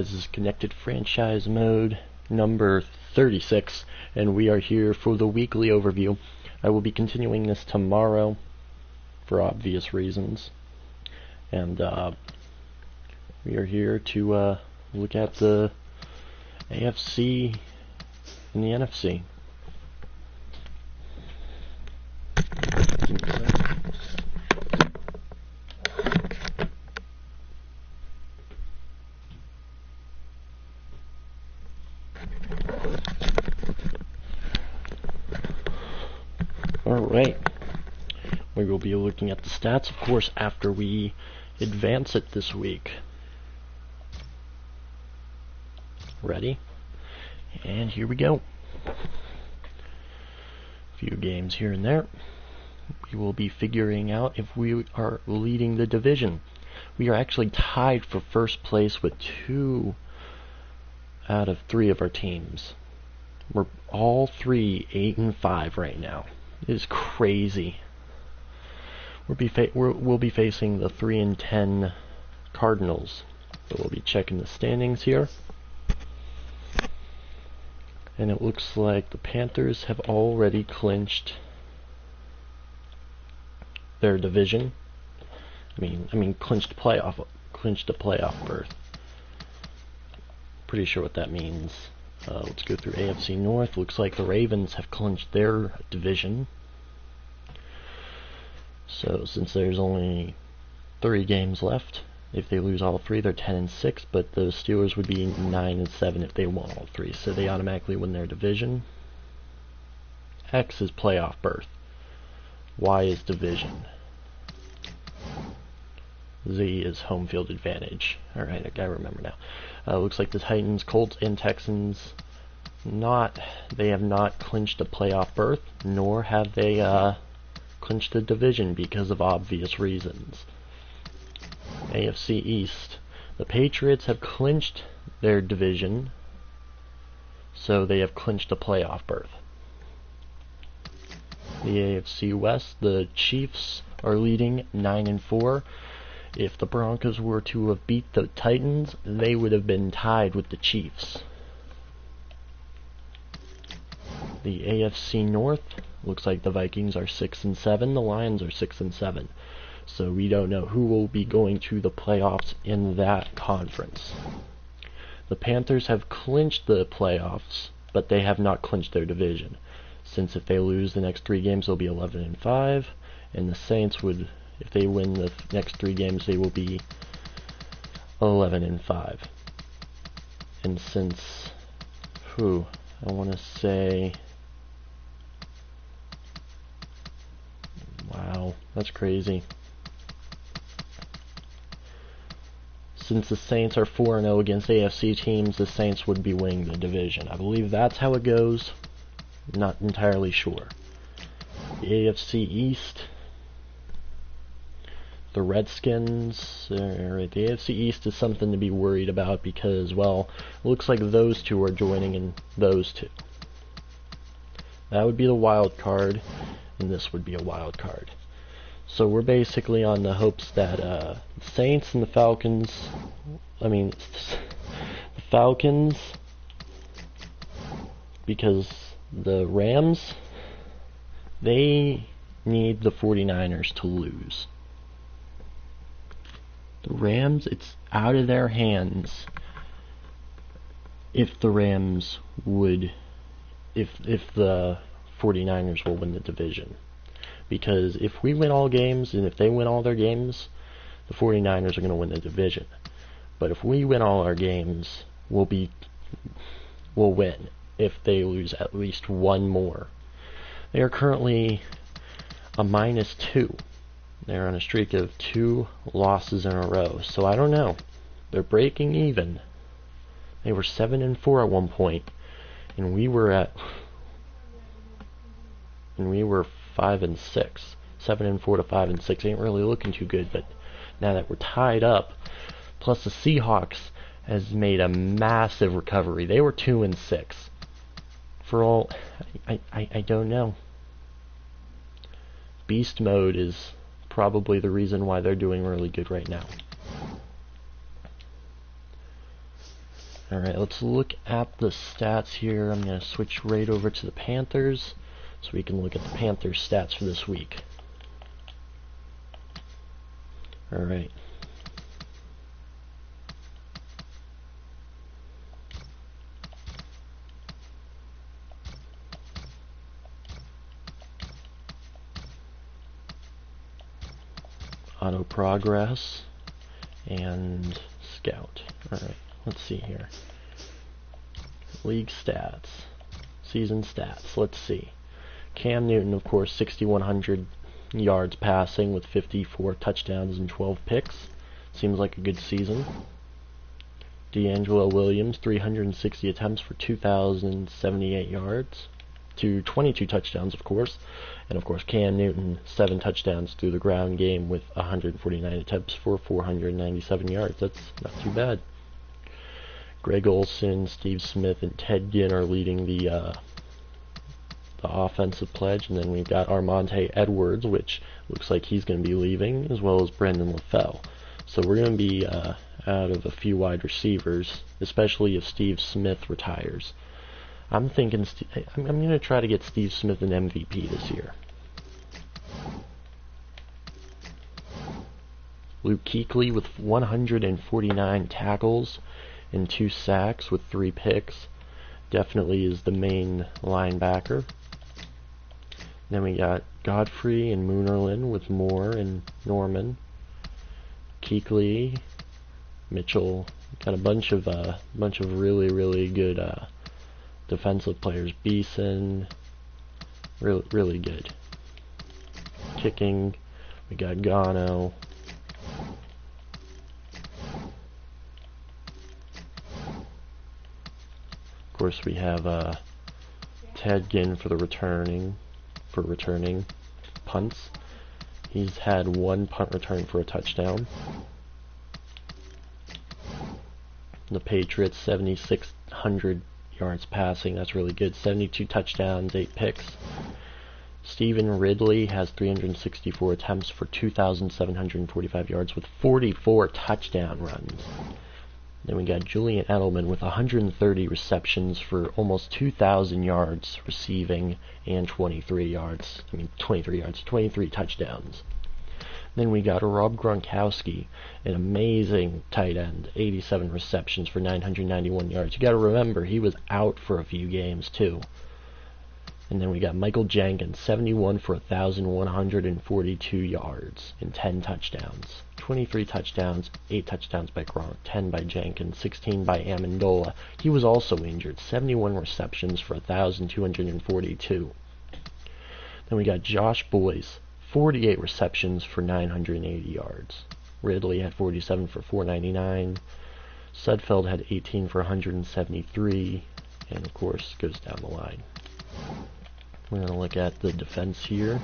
This is Connected Franchise Mode number 36, and we are here for the weekly overview. I will be continuing this tomorrow for obvious reasons, and we are here to look at the AFC and the NFC. Alright, we will be looking at the stats, of course, after we advance it this week. Ready? And here we go. A few games here and there. We will be figuring out if we are leading the division. We are actually tied for first place with 2 out of 3 of our teams. We're all 3 8-5 right now. It is crazy. We'll be facing the 3-10 Cardinals. So we'll be checking the standings here. And it looks like the Panthers have already clinched their division. I mean clinched a playoff berth. Pretty sure what that means. Let's go through AFC North. Looks like the Ravens have clinched their division. So since there's only 3 games left, if they lose all 3, they're 10-6. But the Steelers would be 9-7 if they won all 3. So they automatically win their division. X is playoff berth. Y is division. Z is home field advantage. Alright, I remember now. Looks like the Titans, Colts, and Texans they have not clinched a playoff berth, nor have they clinched a division because of obvious reasons. AFC East. The Patriots have clinched their division, so they have clinched a playoff berth. The AFC West, the Chiefs are leading 9-4. If the Broncos were to have beat the Titans, they would have been tied with the Chiefs. The AFC North, looks like the Vikings are 6-7, the Lions are 6-7. So we don't know who will be going to the playoffs in that conference. The Panthers have clinched the playoffs, but they have not clinched their division. Since if they lose the next 3 games, they'll be 11-5, and the Saints would, if they win the next 3 games, they will be 11-5. And since, I want to say, wow, that's crazy. Since the Saints are 4-0 against AFC teams, the Saints would be winning the division. I believe that's how it goes. Not entirely sure. The AFC East, the Redskins, the AFC East is something to be worried about because, well, it looks like those 2 are joining in those 2. That would be the wild card, and this would be a wild card. So we're basically on the hopes that the Saints and the Falcons, the Falcons, because the Rams, they need the 49ers to lose. The Rams, it's out of their hands if the Rams would, if the 49ers will win the division. Because if we win all games, and if they win all their games, the 49ers are going to win the division. But if we win all our games, we'll win if they lose at least 1 more. They are currently a -2. They're on a streak of 2 losses in a row. So I don't know. They're breaking even. They were 7-4 at one point, and we were 5-6. 7-4 to 5-6 ain't really looking too good. But now that we're tied up, plus the Seahawks has made a massive recovery. They were 2-6. For all, I don't know. Beast mode is probably the reason why they're doing really good right now. Alright, let's look at the stats here. I'm going to switch right over to the Panthers so we can look at the Panthers stats for this week. Alright. Auto progress and scout. Alright, let's see here. League stats. Season stats. Let's see. Cam Newton, of course, 6,100 yards passing with 54 touchdowns and 12 picks. Seems like a good season. D'Angelo Williams, 360 attempts for 2,078 yards. To 22 touchdowns, of course. And of course, Cam Newton, 7 touchdowns through the ground game with 149 attempts for 497 yards. That's not too bad. Greg Olsen, Steve Smith, and Ted Ginn are leading the offensive pledge. And then we've got Armonte Edwards, which looks like he's going to be leaving, as well as Brendan LaFell. So we're going to be out of a few wide receivers, especially if Steve Smith retires. I'm thinking I'm going to try to get Steve Smith an MVP this year. Luke Kuechly with 149 tackles and 2 sacks with 3 picks. Definitely is the main linebacker. Then we got Godfrey and Moonerlin with Moore and Norman. Kuechly, Mitchell. Got a bunch of really good defensive players. Beeson, really good. Kicking, we got Gano. Of course, we have Ted Ginn for returning punts. He's had 1 punt return for a touchdown. The Patriots, 7,600 yards passing. That's really good. 72 touchdowns, 8 picks. Stephen Ridley has 364 attempts for 2,745 yards with 44 touchdown runs. Then we got Julian Edelman with 130 receptions for almost 2,000 yards receiving and 23 touchdowns. Then we got Rob Gronkowski, an amazing tight end, 87 receptions for 991 yards. You got to remember, he was out for a few games too. And then we got Michael Jenkins, 71 for 1,142 yards and 10 touchdowns. 23 touchdowns, 8 touchdowns by Gronk, 10 by Jenkins, 16 by Amendola. He was also injured, 71 receptions for 1,242. Then we got Josh Boyce, 48 receptions for 980 yards. Ridley had 47 for 499. Sudfeld had 18 for 173. And of course, goes down the line. We're going to look at the defense here.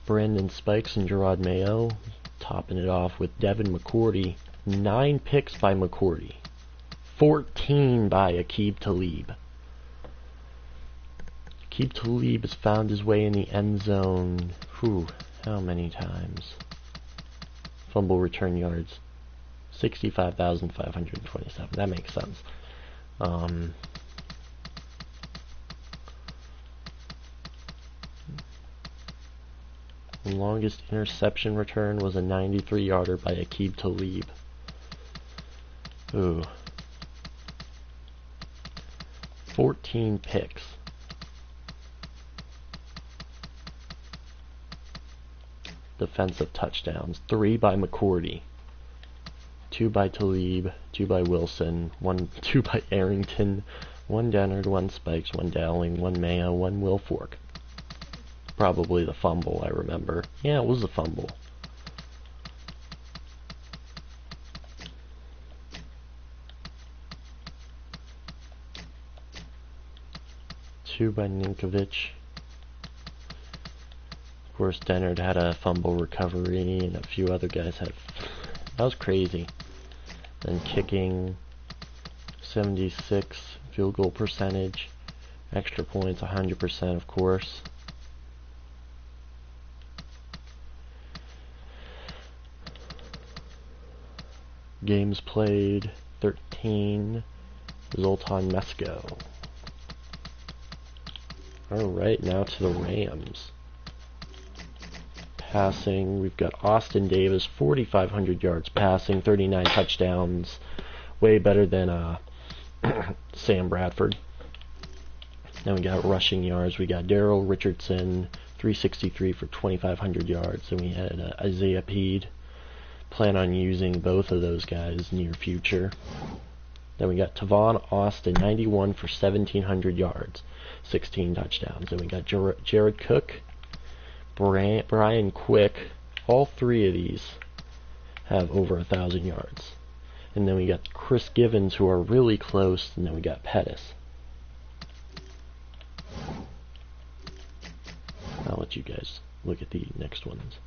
Brandon Spikes and Gerard Mayo topping it off with Devin McCourty. 9 picks by McCourty. 14 by Aqib Talib. Aqib Talib has found his way in the end zone. How many times? Fumble return yards. 65,527. That makes sense. The longest interception return was a 93-yarder by Aqib Talib. 14 picks. Defensive touchdowns. 3 by McCourty. 2 by Talib. 2 by Wilson. 2 by Arrington. 1 Dennard. 1 Spikes. 1 Dowling. 1 Mayo. 1 Wilfork. Probably the fumble, I remember. Yeah, it was a fumble. Two by Ninkovich. Of course, Dennard had a fumble recovery, and a few other guys had. That was crazy. Then kicking, 76 field goal percentage, extra points, 100%, of course. Games played, 13. Zoltan Mesko. Alright, now to the Rams. Passing, we've got Austin Davis, 4,500 yards passing, 39 touchdowns. Way better than Sam Bradford. Then we got rushing yards. We got Daryl Richardson, 363 for 2,500 yards. And we had Isaiah Peed. Plan on using both of those guys near future. Then we got Tavon Austin, 91 for 1,700 yards, 16 touchdowns. Then we got Jared Cook, Brian Quick. All three of these have over 1,000 yards. And then we got Chris Givens, who are really close. And then we got Pettis. I'll let you guys look at the next ones.